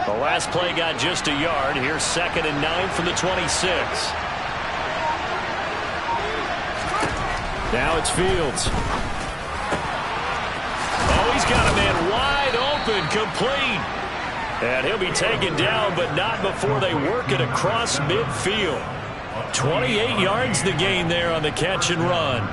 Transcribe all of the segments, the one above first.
The last play got just a yard. Here's 2nd and 9 from the 26. Now it's Fields. Oh, he's got a man wide open, complete. And he'll be taken down, but not before they work it across midfield. 28 yards the gain there on the catch and run.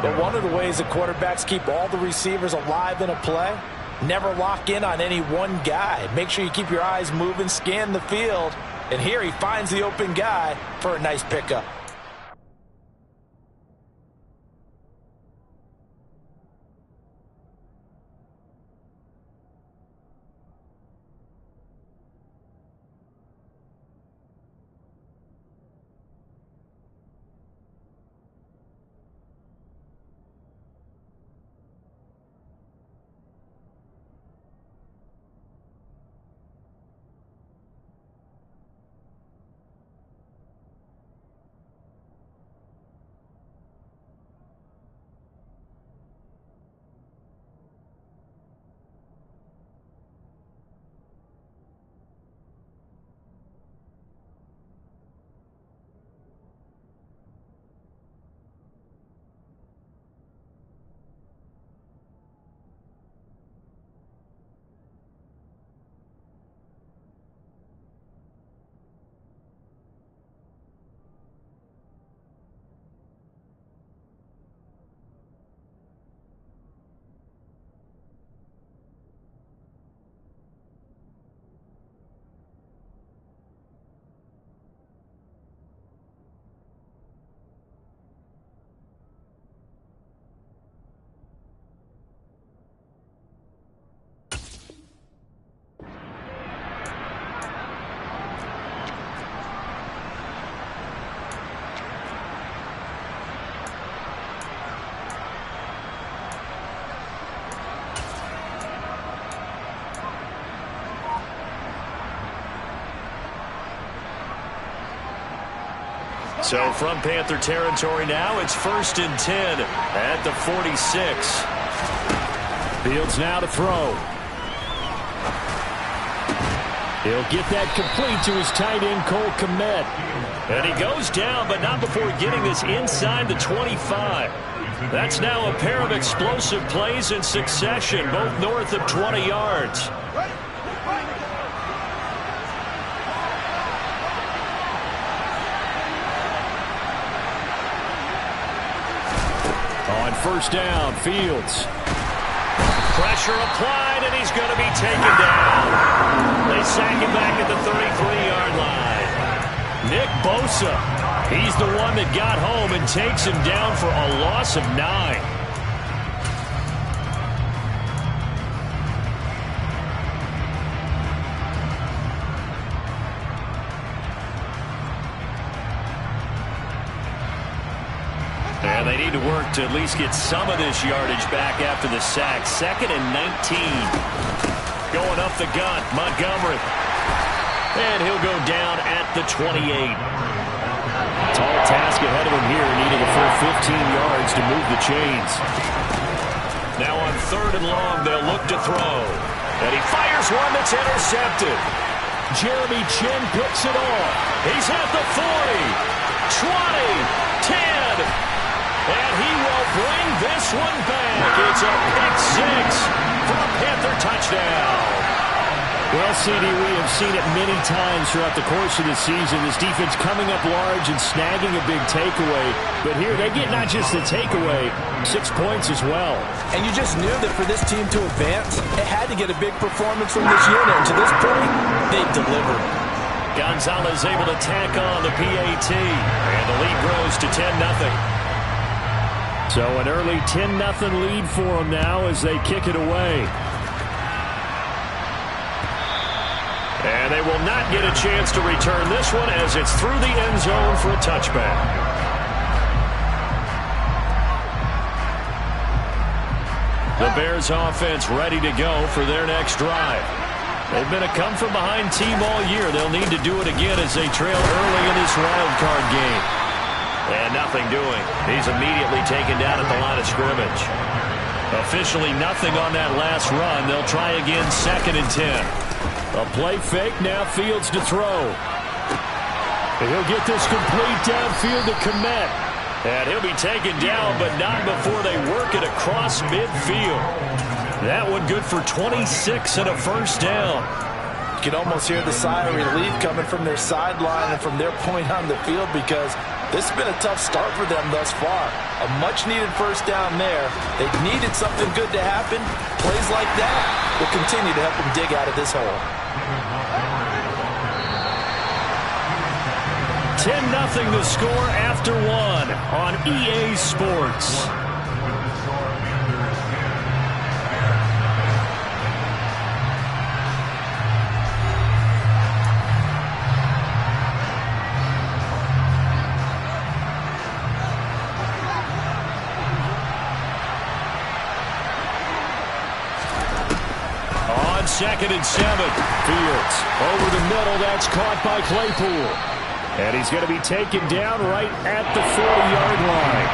But one of the ways that quarterbacks keep all the receivers alive in a play, never lock in on any one guy. Make sure you keep your eyes moving, scan the field. And here he finds the open guy for a nice pickup. So from Panther territory now, it's 1st and 10 at the 46. Fields now to throw. He'll get that complete to his tight end, Cole Kmet. And he goes down, but not before getting this inside the 25. That's now a pair of explosive plays in succession, both north of 20 yards. On 1st down, Fields. Pressure applied, and he's going to be taken down. They sack him back at the 33-yard line. Nick Bosa, he's the one that got home and takes him down for a loss of 9. And they need to work to at least get some of this yardage back after the sack. 2nd and 19. Going up the gut, Montgomery. And he'll go down at the 28. Tall task ahead of him here, needing a full 15 yards to move the chains. Now on 3rd and long, they'll look to throw. And he fires one that's intercepted. Jeremy Chinn picks it off. He's at the 40, 20, 10. And he will bring this one back. It's a pick 6 for a Panther touchdown. Well, CD, we have seen it many times throughout the course of the season. This defense coming up large and snagging a big takeaway. But here they get not just the takeaway, 6 points as well. And you just knew that for this team to advance, it had to get a big performance from this unit. And to this point, they've delivered. Gonzalez able to tack on the PAT. And the lead grows to 10-0. So an early 10-0 lead for them now as they kick it away. And they will not get a chance to return this one as it's through the end zone for a touchback. The Bears offense ready to go for their next drive. They've been a come-from-behind team all year. They'll need to do it again as they trail early in this wild card game. And nothing doing. He's immediately taken down at the line of scrimmage. Officially nothing on that last run. They'll try again 2nd and 10. A play fake, now Fields to throw. And he'll get this complete downfield to Kmet. And he'll be taken down, but not before they work it across midfield. That one good for 26 and a first down. You can almost hear the sigh of relief coming from their sideline and from their point on the field, because this has been a tough start for them thus far. A much-needed first down there. They needed something good to happen. Plays like that will continue to help them dig out of this hole. 10-0 the score after one on EA Sports. On 2nd and 7. Fields over the middle. That's caught by Claypool. And he's going to be taken down right at the 40-yard line.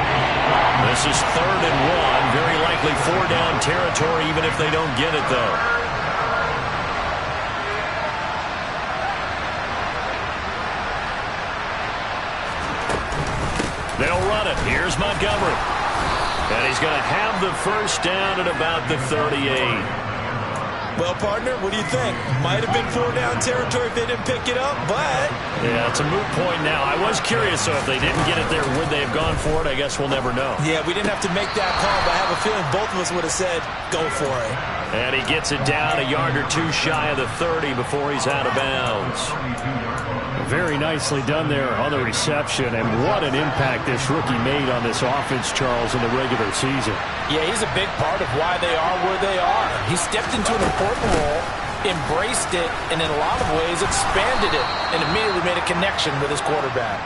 This is 3rd and 1. Very likely 4-down territory, even if they don't get it, though. They'll run it. Here's Montgomery. And he's going to have the first down at about the 38. Well, partner, what do you think? Might have been 4-down territory if they didn't pick it up, but... Yeah, it's a moot point now. I was curious, so if they didn't get it there, would they have gone for it? I guess we'll never know. Yeah, we didn't have to make that call, but I have a feeling both of us would have said, go for it. And he gets it down a yard or two shy of the 30 before he's out of bounds. Very nicely done there on the reception, and what an impact this rookie made on this offense, Charles, in the regular season. Yeah, he's a big part of why they are where they are. He stepped into an important role, embraced it, and in a lot of ways expanded it, and immediately made a connection with his quarterback.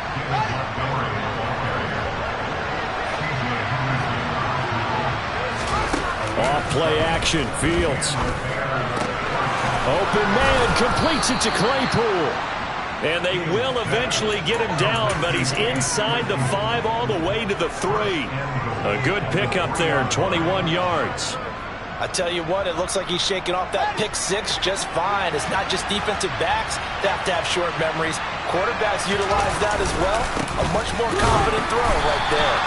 Off play action, Fields. Open man, completes it to Claypool. And they will eventually get him down, but he's inside the 5 all the way to the 3. A good pickup there, 21 yards. I tell you what, it looks like he's shaking off that pick 6 just fine. It's not just defensive backs that have to have short memories. Quarterbacks utilize that as well. A much more confident throw right there.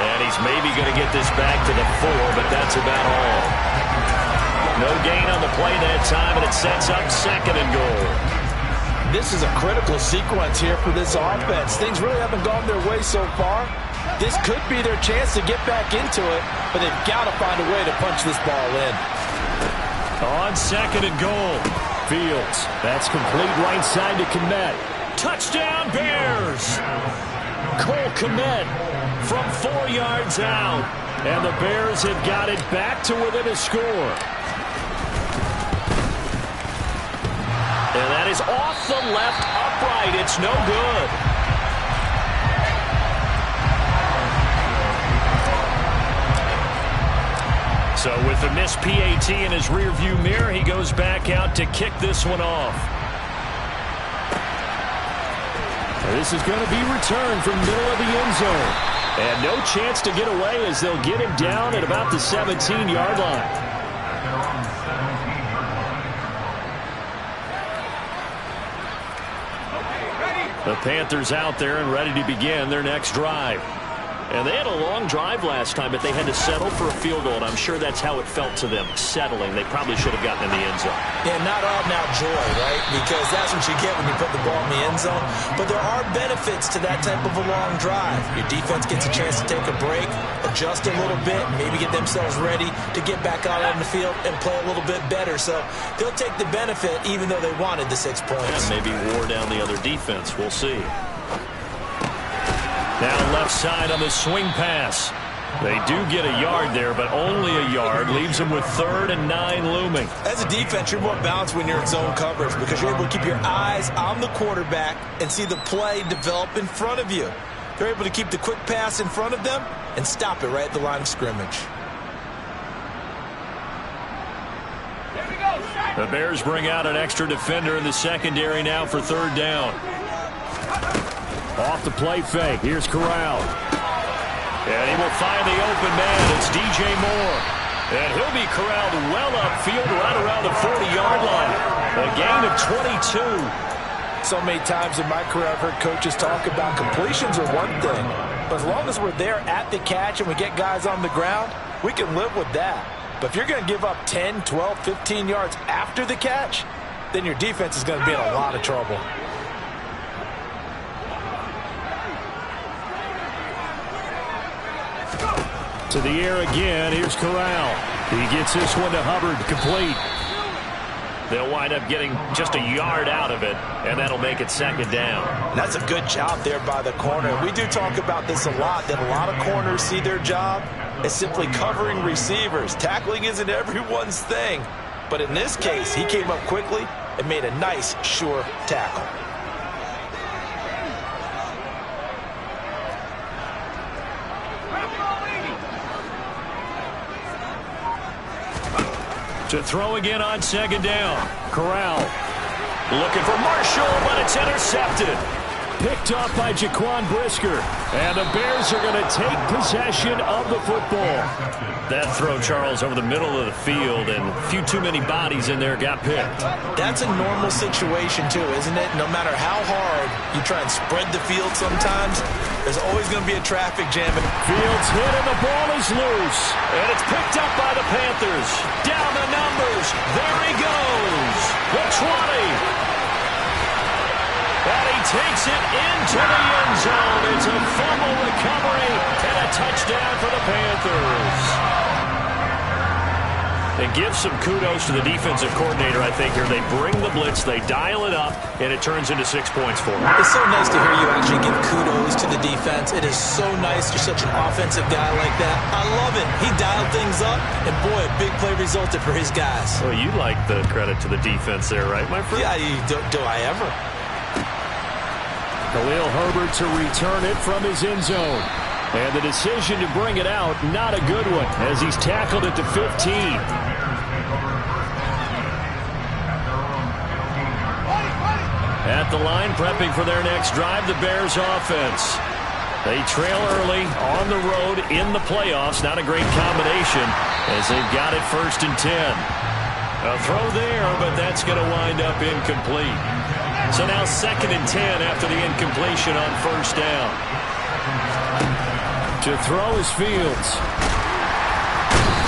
And he's maybe going to get this back to the 4, but that's about all. No gain on the play that time, and it sets up 2nd and goal. This is a critical sequence here for this offense. Things really haven't gone their way so far. This could be their chance to get back into it, but they've got to find a way to punch this ball in. On 2nd and goal. Fields, that's complete right side to Kmet. Touchdown, Bears! Cole Kmet from 4 yards out. And the Bears have got it back to within a score. And that is off the left upright. It's no good. So with the missed PAT in his rearview mirror, he goes back out to kick this one off. This is going to be returned from middle of the end zone. And no chance to get away as they'll get him down at about the 17-yard line. The Panthers out there and ready to begin their next drive. And they had a long drive last time, but they had to settle for a field goal, and I'm sure that's how it felt to them, settling. They probably should have gotten in the end zone. Yeah, not all now joy, right? Because that's what you get when you put the ball in the end zone. But there are benefits to that type of a long drive. Your defense gets a chance to take a break, adjust a little bit, maybe get themselves ready to get back out on the field and play a little bit better. So they'll take the benefit even though they wanted the 6 points. And maybe wore down the other defense. We'll see. Now left side on the swing pass. They do get a yard there, but only a yard. Leaves them with 3rd and 9 looming. As a defense, you're more balanced when you're in zone coverage because you're able to keep your eyes on the quarterback and see the play develop in front of you. They're able to keep the quick pass in front of them and stop it right at the line of scrimmage. The Bears bring out an extra defender in the secondary now for 3rd down. Off the play fake. Here's Corral. And he will find the open man. It's DJ Moore. And he'll be corralled well upfield right around the 40-yard line. A gain of 22. So many times in my career I've heard coaches talk about completions are one thing, but as long as we're there at the catch and we get guys on the ground, we can live with that. But if you're going to give up 10, 12, 15 yards after the catch, then your defense is going to be in a lot of trouble. To the air again. Here's Corral. He gets this one to Hubbard. Complete. They'll wind up getting just a yard out of it, and that'll make it second down. That's a good job there by the corner. We do talk about this a lot, that a lot of corners see their job as simply covering receivers. Tackling isn't everyone's thing. But in this case, he came up quickly and made a nice, sure tackle. To throw again on second down. Corral looking for Marshall, but it's intercepted. Picked off by Jaquan Brisker. And the Bears are going to take possession of the football. That throw, Charles, over the middle of the field, and a few too many bodies in there got picked. That's a normal situation, too, isn't it? No matter how hard you try and spread the field sometimes, there's always going to be a traffic jam. Fields hit, and the ball is loose. And it's picked up by the Panthers. Down the numbers. There he goes. The 20. And he takes it into the end zone. It's a fumble recovery and a touchdown for the Panthers. And give some kudos to the defensive coordinator, I think, here. They bring the blitz, they dial it up, and it turns into 6 points for them. It's so nice to hear you actually give kudos to the defense. It is so nice you're such an offensive guy like that. I love it. He dialed things up, and boy, a big play resulted for his guys. Well, you like the credit to the defense there, right, my friend? Yeah, do I ever? Khalil Herbert to return it from his end zone. And the decision to bring it out, not a good one, as he's tackled at the 15. At the line, prepping for their next drive, the Bears offense. They trail early on the road in the playoffs. Not a great combination as they've got it 1st and 10. A throw there, but that's going to wind up incomplete. So now 2nd and 10 after the incompletion on 1st down. To throw is Fields.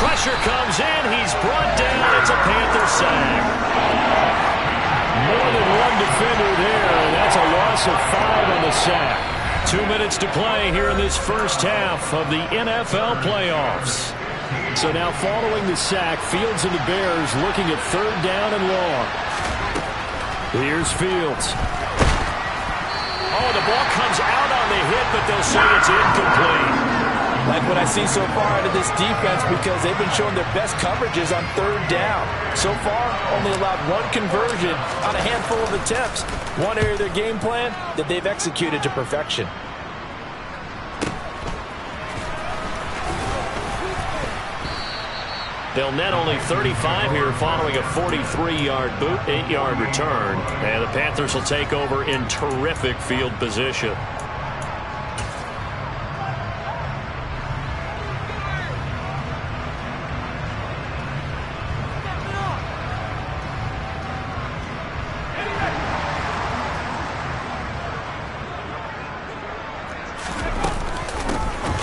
Pressure comes in. He's brought down. It's a Panther sack. More than one defender there, and that's a loss of 5 on the sack. 2 minutes to play here in this first half of the NFL playoffs. So now following the sack, Fields and the Bears looking at 3rd down and long. Here's Fields. Oh, the ball comes out on the hit, but they'll say it's incomplete. Like what I see so far out of this defense, because they've been showing their best coverages on 3rd down. So far, only allowed 1 conversion on a handful of attempts. One area of their game plan that they've executed to perfection. They'll net only 35 here following a 43-yard boot, 8-yard return. And the Panthers will take over in terrific field position.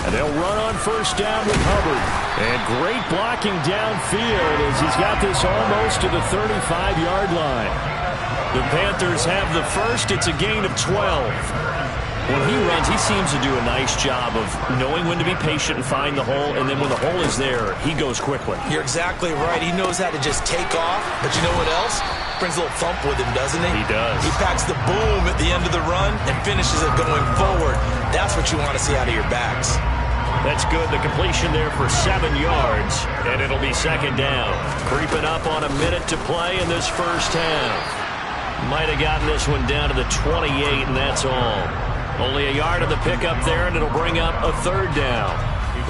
And they'll run on 1st down with Hubbard. And great blocking downfield as he's got this almost to the 35-yard line. The Panthers have the first. It's a gain of 12. When he runs, he seems to do a nice job of knowing when to be patient and find the hole, and then when the hole is there, he goes quickly. You're exactly right. He knows how to just take off, but you know what else? Brings a little thump with him, doesn't he? He does. He packs the boom at the end of the run and finishes it going forward. That's what you want to see out of your backs. That's good. The completion there for 7 yards, and it'll be 2nd down. Creeping up on a minute to play in this first half. Might have gotten this one down to the 28, and that's all. Only a yard of the pickup there, and it'll bring up a 3rd down.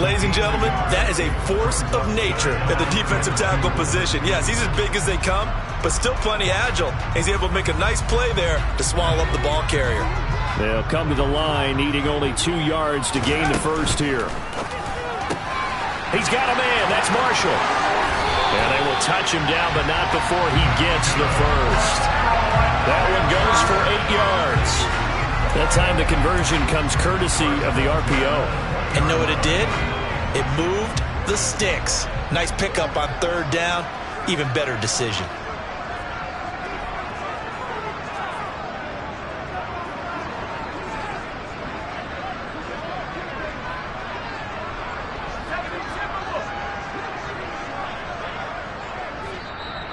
Ladies and gentlemen, that is a force of nature at the defensive tackle position. Yes, he's as big as they come, but still plenty agile. He's able to make a nice play there to swallow up the ball carrier. They'll come to the line, needing only 2 yards to gain the first here. He's got a man. That's Marshall. And they will touch him down, but not before he gets the first. That one goes for 8 yards. That time the conversion comes courtesy of the RPO. And know what it did? It moved the sticks. Nice pickup on third down. Even better decision.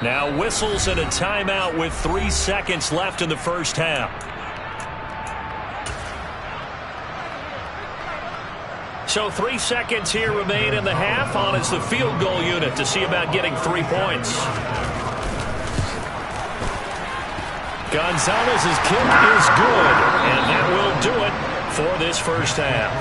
Now whistles and a timeout with 3 seconds left in the first half. So 3 seconds here remain in the half. On is the field goal unit to see about getting 3 points. Gonzalez's kick is good, and that will do it for this first half.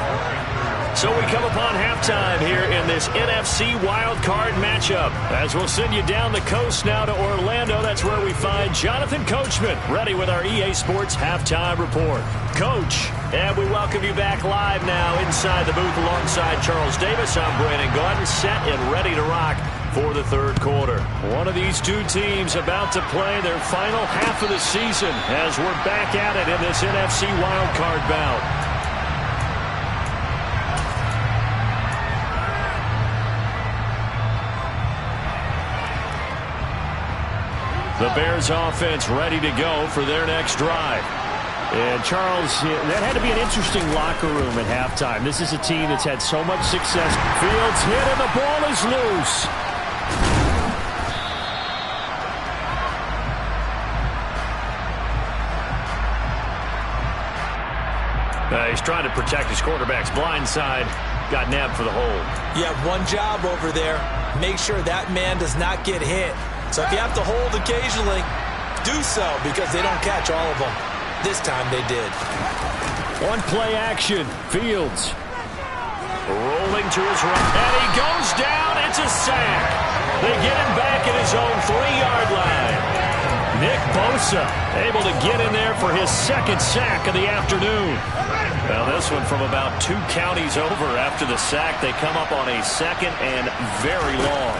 So we come upon halftime here in this NFC wildcard matchup. As we'll send you down the coast now to Orlando, that's where we find Jonathan Coachman, ready with our EA Sports Halftime Report. Coach, and we welcome you back live now inside the booth alongside Charles Davis. I'm Brandon Gaudin, set and ready to rock for the third quarter. One of these two teams about to play their final half of the season as we're back at it in this NFC wildcard bout. The Bears offense ready to go for their next drive. And Charles, that had to be an interesting locker room at halftime. This is a team that's had so much success. Fields hit and the ball is loose. He's trying to protect his quarterback's blind side. Got nabbed for the hold. You have one job over there. Make sure that man does not get hit. So if you have to hold occasionally, do so, because they don't catch all of them. This time they did. One play action. Fields. Rolling to his right. And he goes down. It's a sack. They get him back at his own 3-yard line. Nick Bosa able to get in there for his second sack of the afternoon. Well, this one from about 2 counties over after the sack. They come up on a second and very long.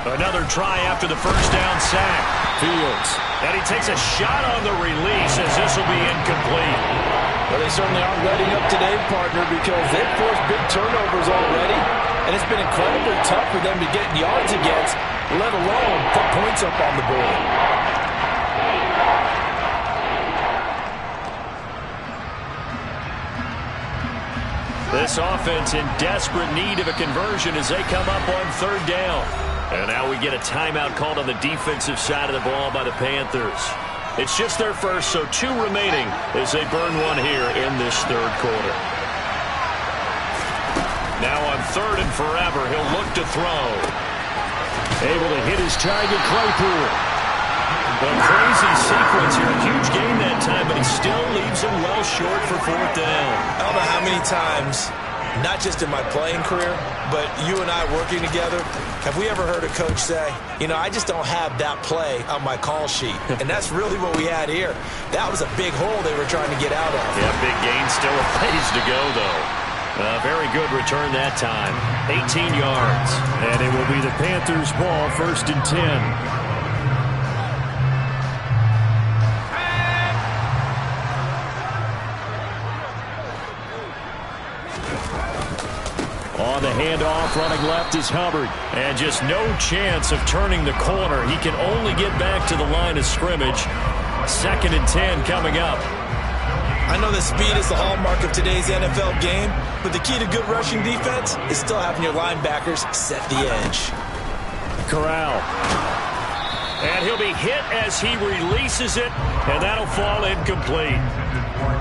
Another try after the first down sack. Fields. And he takes a shot on the release as this will be incomplete. Well, they certainly aren't letting up today, partner, because they've forced big turnovers already. And it's been incredibly tough for them to get yards against, let alone put points up on the board. This offense in desperate need of a conversion as they come up on third down. And now we get a timeout called on the defensive side of the ball by the Panthers. It's just their first, so 2 remaining as they burn one here in this third quarter. Now on third and forever, he'll look to throw. Able to hit his target, Claypool. A crazy sequence here. A huge gain that time, but he still leaves him well short for fourth down. I don't know how many times, not just in my playing career, but you and I working together, have we ever heard a coach say, you know, I just don't have that play on my call sheet. And that's really what we had here. That was a big hole they were trying to get out of. Yeah, big gain, still a ways to go, though. Very good return that time. 18 yards. And it will be the Panthers' ball, 1st and 10. On the handoff, running left is Hubbard. And just no chance of turning the corner. He can only get back to the line of scrimmage. 2nd and 10 coming up. I know that speed is the hallmark of today's NFL game, but the key to good rushing defense is still having your linebackers set the edge. Corral. And he'll be hit as he releases it, and that'll fall incomplete.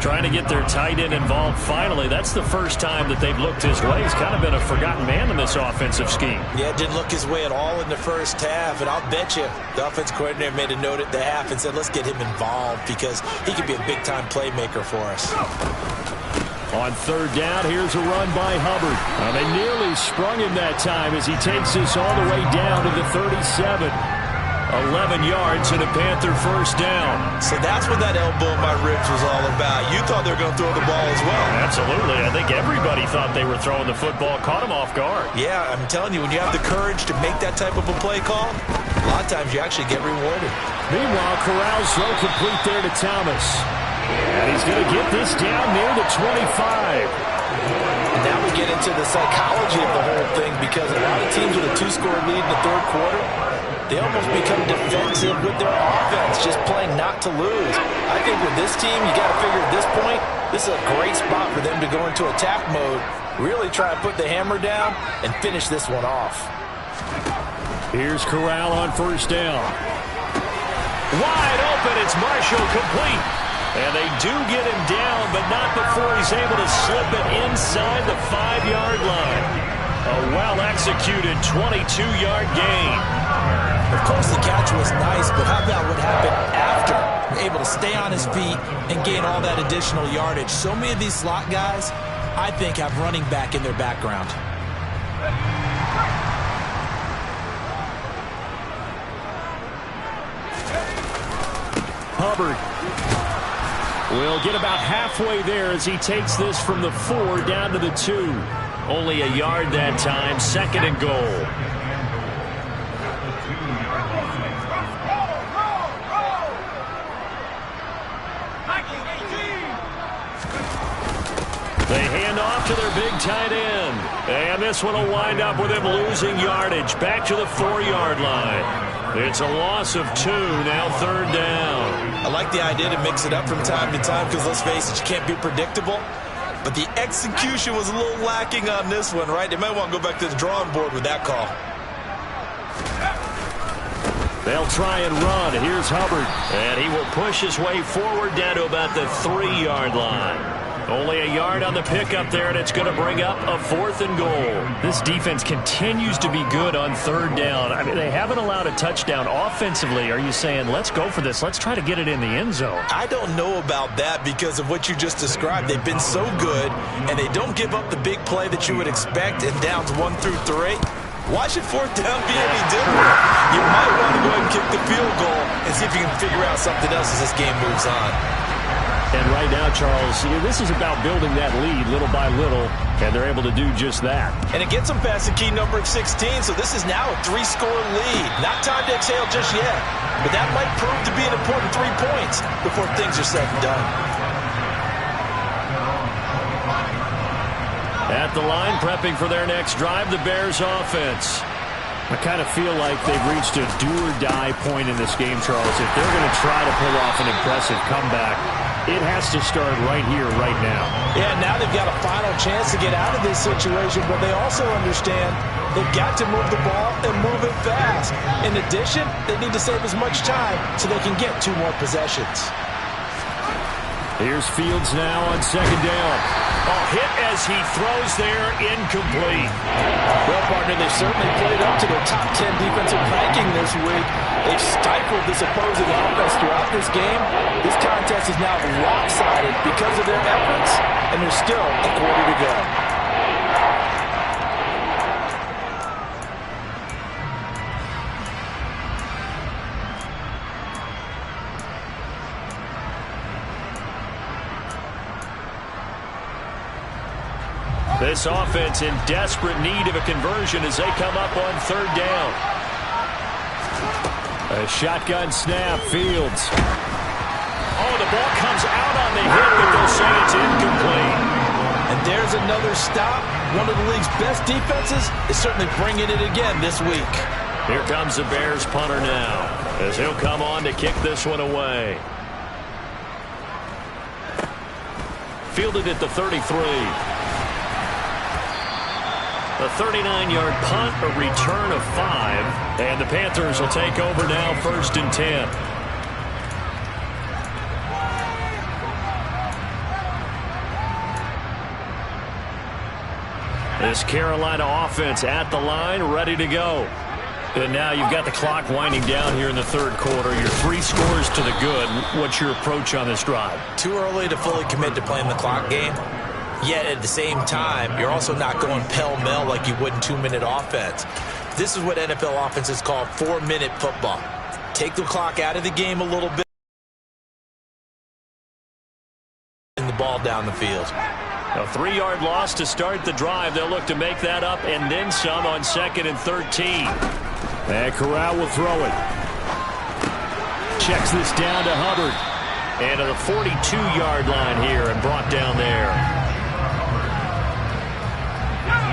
Trying to get their tight end involved finally. That's the first time that they've looked his way. He's kind of been a forgotten man in this offensive scheme. Yeah, didn't look his way at all in the first half, and I'll bet you the offense coordinator made a note at the half and said, let's get him involved because he could be a big-time playmaker for us. On third down, here's a run by Hubbard. They nearly sprung him that time as he takes this all the way down to the 37. 11 yards and a Panther first down. So that's what that elbow in my ribs was all about. You thought they were going to throw the ball as well. Absolutely. I think everybody thought they were throwing the football. Caught him off guard. Yeah, I'm telling you, when you have the courage to make that type of a play call, a lot of times you actually get rewarded. Meanwhile, Corral's throw complete there to Thomas. And he's going to get this down near the 25. And now we get into the psychology of the whole thing, because a lot of teams with a 2-score lead in the third quarter, they almost become defensive with their offense, just playing not to lose. I think with this team, you got to figure at this point, this is a great spot for them to go into attack mode, really try and put the hammer down and finish this one off. Here's Corral on first down. Wide open, it's Marshall, complete. And they do get him down, but not before he's able to slip it inside the 5-yard line. A well-executed 22-yard gain. Of course, the catch was nice, but how about what happened after? Able to stay on his feet and gain all that additional yardage. So many of these slot guys, I think, have running back in their background. Hubbard will get about halfway there as he takes this from the 4 down to the 2. Only a yard that time, 2nd and goal. They hand off to their big tight end. And this one will wind up with him losing yardage. Back to the 4-yard line. It's a loss of 2, now 3rd down. I like the idea to mix it up from time to time, because let's face it, you can't be predictable. But the execution was a little lacking on this one, right? They might want to go back to the drawing board with that call. They'll try and run. Here's Hubbard. And he will push his way forward down to about the 3-yard line. Only a yard on the pickup there, and it's going to bring up a 4th and goal. This defense continues to be good on 3rd down. I mean, they haven't allowed a touchdown offensively. Are you saying, let's go for this, let's try to get it in the end zone? I don't know about that, because of what you just described. They've been so good, and they don't give up the big play that you would expect in downs 1 through 3. Why should 4th down be any different? You might want to go ahead and kick the field goal and see if you can figure out something else as this game moves on. And right now, Charles, this is about building that lead little by little, and they're able to do just that. And it gets them past the key number of 16, so this is now a 3-score lead. Not time to exhale just yet, but that might prove to be an important 3 points before things are said and done. At the line, prepping for their next drive, the Bears offense. I kind of feel like they've reached a do-or-die point in this game, Charles. If they're going to try to pull off an impressive comeback, it has to start right here, right now. Yeah, now they've got a final chance to get out of this situation, but they also understand they've got to move the ball and move it fast. In addition, they need to save as much time so they can get 2 more possessions. Here's Fields now on 2nd down. A hit as he throws there, incomplete. Well, partner, they've certainly played up to their top 10 defensive ranking this week. They've stifled this opposing offense throughout this game. This contest is now lopsided because of their efforts, and there's still a quarter to go. This offense in desperate need of a conversion as they come up on 3rd down. A shotgun snap, Fields. Oh, the ball comes out on the hit, but they'll say it's incomplete. And there's another stop. One of the league's best defenses is certainly bringing it again this week. Here comes the Bears punter now, as he'll come on to kick this one away. Fielded at the 33. A 39-yard punt, a return of 5. And the Panthers will take over now, 1st and 10. This Carolina offense at the line, ready to go. And now you've got the clock winding down here in the 3rd quarter. You're 3 scores to the good. What's your approach on this drive? Too early to fully commit to playing the clock game. Yet at the same time, you're also not going pell-mell like you would in 2-minute offense. This is what NFL offenses call 4-minute football. take the clock out of the game a little bit, and the ball down the field. A 3-yard loss to start the drive. They'll look to make that up and then some on 2nd and 13. And Corral will throw it. Checks this down to Hubbard. And to the 42-yard line here and brought down there.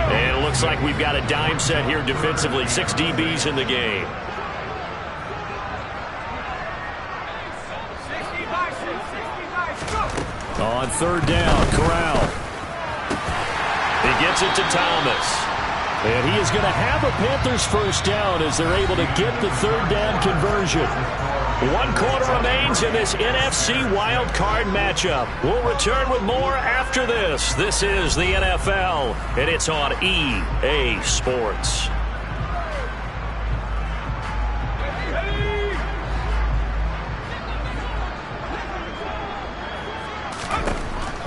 And it looks like we've got a dime set here defensively. 6 DBs in the game. On 3rd down, Corral. He gets it to Thomas. And he is going to have a Panthers first down as they're able to get the 3rd down conversion. 1 quarter remains in this NFC Wild Card matchup. We'll return with more after this. This is the NFL, and it's on EA Sports.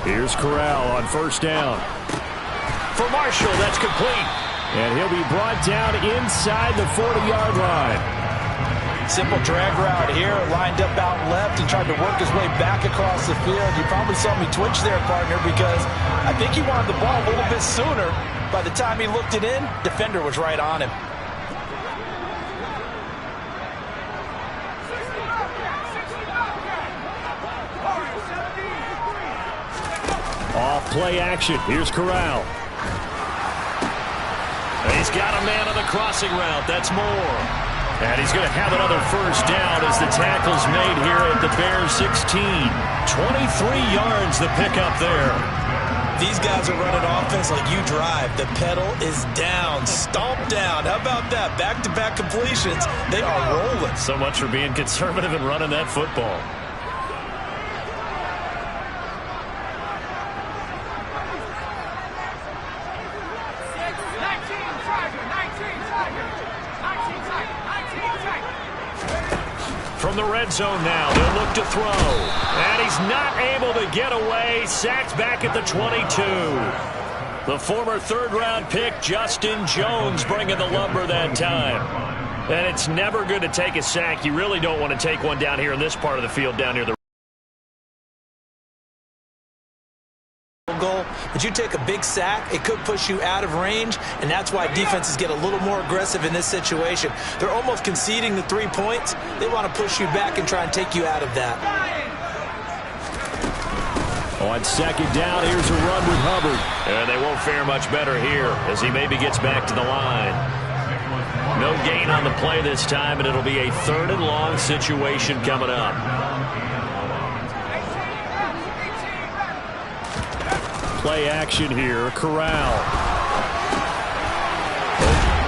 Here's Corral on 1st down. For Marshall, that's complete. And he'll be brought down inside the 40-yard line. Simple drag route here, lined up out left and tried to work his way back across the field. You probably saw me twitch there, partner, because I think he wanted the ball a little bit sooner. By the time he looked it in, defender was right on him. Off play action. Here's Corral. He's got a man on the crossing route. That's Moore. And he's going to have another first down as the tackle's made here at the Bears 16. 23 yards the pickup there. These guys are running offense like you drive. The pedal is down, stomp down. How about that? Back-to-back completions. They are rolling. So much for being conservative and running that football. From the red zone now, they'll look to throw. And he's not able to get away. Sacked back at the 22. The former 3rd-round pick, Justin Jones, bringing the lumber that time. And it's never good to take a sack. You really don't want to take one down here in this part of the field, down near the goal. But you take a big sack, it could push you out of range, and that's why defenses get a little more aggressive in this situation. They're almost conceding the 3 points. They want to push you back and try and take you out of that. On 2nd down, here's a run with Hubbard. And they won't fare much better here as he maybe gets back to the line. No gain on the play this time, and it'll be a 3rd and long situation coming up. Play action here. Corral.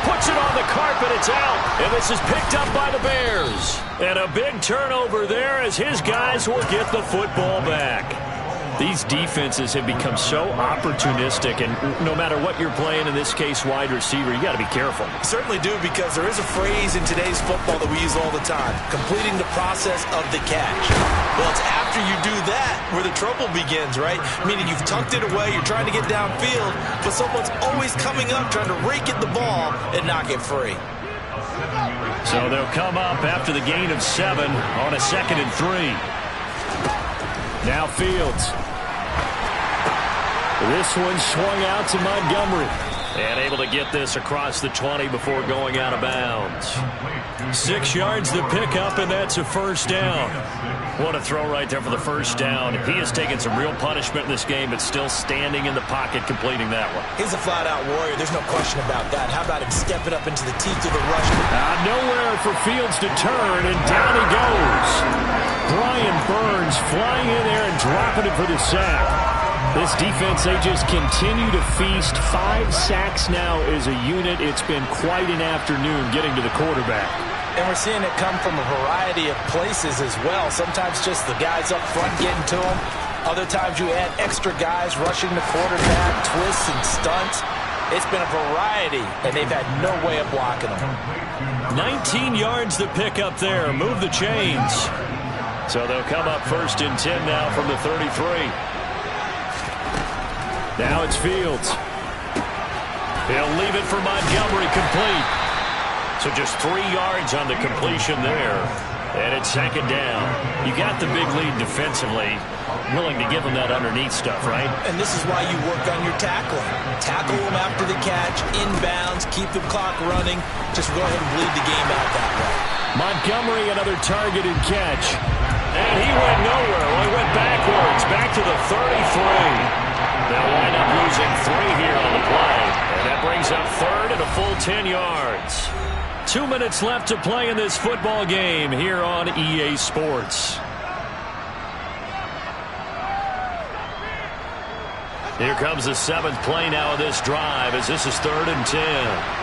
Puts it on the carpet. It's out. And this is picked up by the Bears. And a big turnover there as his guys will get the football back. These defenses have become so opportunistic, and no matter what you're playing, in this case wide receiver, you got to be careful. Certainly do, because there is a phrase in today's football that we use all the time: completing the process of the catch. Well, it's after you do that where the trouble begins, right? Meaning you've tucked it away, you're trying to get downfield, but someone's always coming up trying to rake at the ball and knock it free. So they'll come up after the gain of 7 on a 2nd and 3. Now Fields. This one swung out to Montgomery. And able to get this across the 20 before going out of bounds. 6 yards the pickup, and that's a first down. What a throw right there for the first down. He has taken some real punishment in this game, but still standing in the pocket completing that one. He's a flat-out warrior. There's no question about that. How about him stepping up into the teeth of the rush? Nowhere for Fields to turn, and down he goes. Brian Burns flying in there and dropping it for the sack. This defense, they just continue to feast. 5 sacks now as a unit. It's been quite an afternoon getting to the quarterback. And we're seeing it come from a variety of places as well. Sometimes just the guys up front getting to him. Other times you add extra guys rushing the quarterback, twists and stunts. It's been a variety, and they've had no way of blocking them. 19 yards to pick up there. Move the chains. So they'll come up 1st and 10 now from the 33. Now it's Fields. He'll leave it for Montgomery, complete. So just 3 yards on the completion there. And it's second down. You got the big lead defensively. Willing to give them that underneath stuff, right? And this is why you work on your tackling. Tackle them after the catch, inbounds, keep the clock running. Just go ahead and bleed the game out that way. Montgomery, another targeted catch. And he went nowhere. Well, he went backwards, back to the 33. They'll wind up losing 3 here on the play. And that brings up third and a full 10 yards. 2 minutes left to play in this football game here on EA Sports. Here comes the 7th play now of this drive as this is 3rd and 10.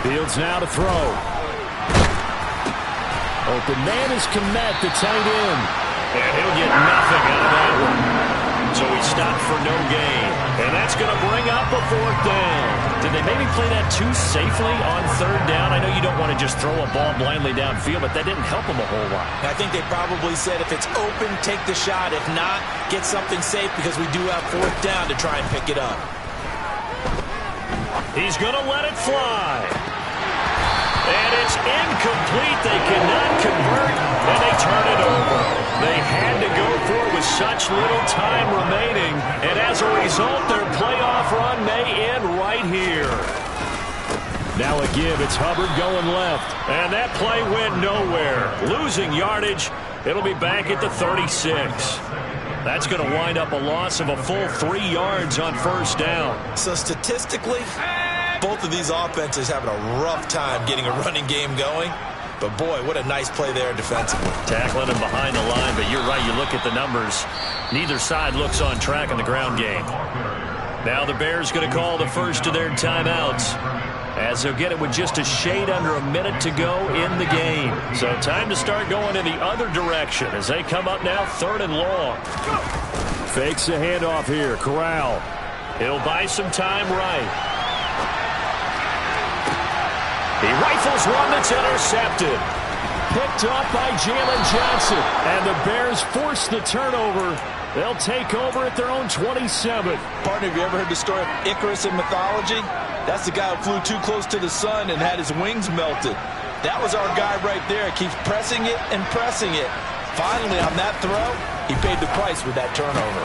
Fields now to throw. Open man is Kmet, the tight end. And he'll get nothing out of that one. So he stopped for no gain. And that's going to bring up a 4th down. Did they maybe play that too safely on 3rd down? I know you don't want to just throw a ball blindly downfield, but that didn't help them a whole lot. I think they probably said if it's open, take the shot. If not, get something safe because we do have 4th down to try and pick it up. He's going to let it fly. And it's incomplete. They cannot convert, and they turn it over. They had to go for it with such little time remaining, and as a result, their playoff run may end right here. Now a give. It's Hubbard going left. And that play went nowhere. Losing yardage. It'll be back at the 36. That's going to wind up a loss of a full 3 yards on 1st down. So statistically, both of these offenses having a rough time getting a running game going. But, boy, what a nice play there defensively. Tackling him behind the line, but you're right. You look at the numbers. Neither side looks on track in the ground game. Now the Bears going to call the first of their timeouts as they'll get it with just a shade under a minute to go in the game. So time to start going in the other direction as they come up now 3rd and long. Fakes the handoff here. Corral. He'll buy some time right. He rifles one that's intercepted. Picked up by Jalen Johnson. And the Bears force the turnover. They'll take over at their own 27. Partner, have you ever heard the story of Icarus in mythology? That's the guy who flew too close to the sun and had his wings melted. That was our guy right there. Keeps pressing it and pressing it. Finally, on that throw, he paid the price with that turnover.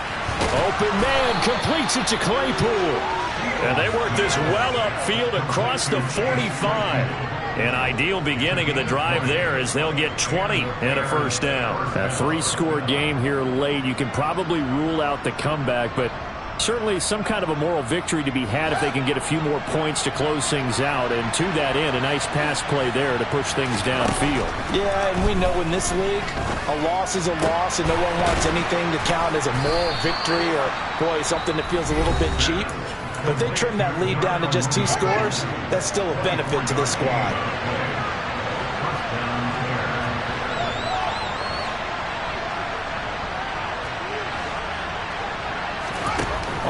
Open man completes it to Claypool. And they work this well upfield across the 45. An ideal beginning of the drive there as they'll get 20 and a 1st down. A 3-score game here late. You can probably rule out the comeback, but certainly some kind of a moral victory to be had if they can get a few more points to close things out. And to that end, a nice pass play there to push things downfield. Yeah, and we know in this league, a loss is a loss, and no one wants anything to count as a moral victory or, boy, something that feels a little bit cheap. But if they trim that lead down to just 2 scores, that's still a benefit to this squad.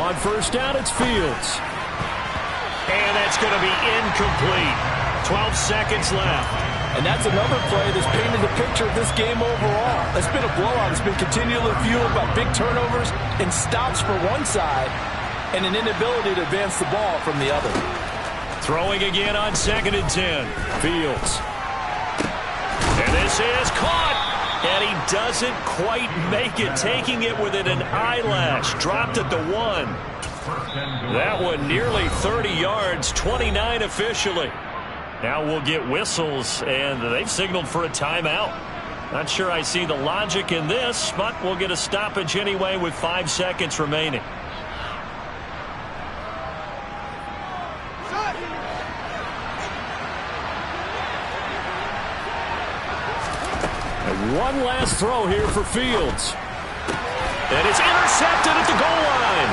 On 1st down, it's Fields. And that's going to be incomplete. 12 seconds left. And that's another play that's painted the picture of this game overall. It's been a blowout. It's been continually fueled by big turnovers and stops for one side and an inability to advance the ball from the other. Throwing again on 2nd and 10. Fields. And this is caught. And he doesn't quite make it, taking it within an eyelash. Dropped at the 1. That one nearly 30 yards, 29 officially. Now we'll get whistles, and they've signaled for a timeout. Not sure I see the logic in this, but we'll get a stoppage anyway with 5 seconds remaining. One last throw here for Fields. And it's intercepted at the goal line.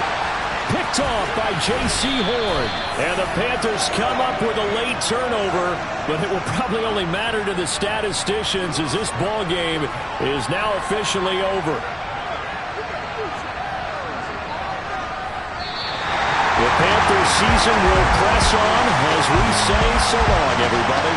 Picked off by J.C. Horn. And the Panthers come up with a late turnover, but it will probably only matter to the statisticians as this ball game is now officially over. The Panthers season will press on as we say so long, everybody.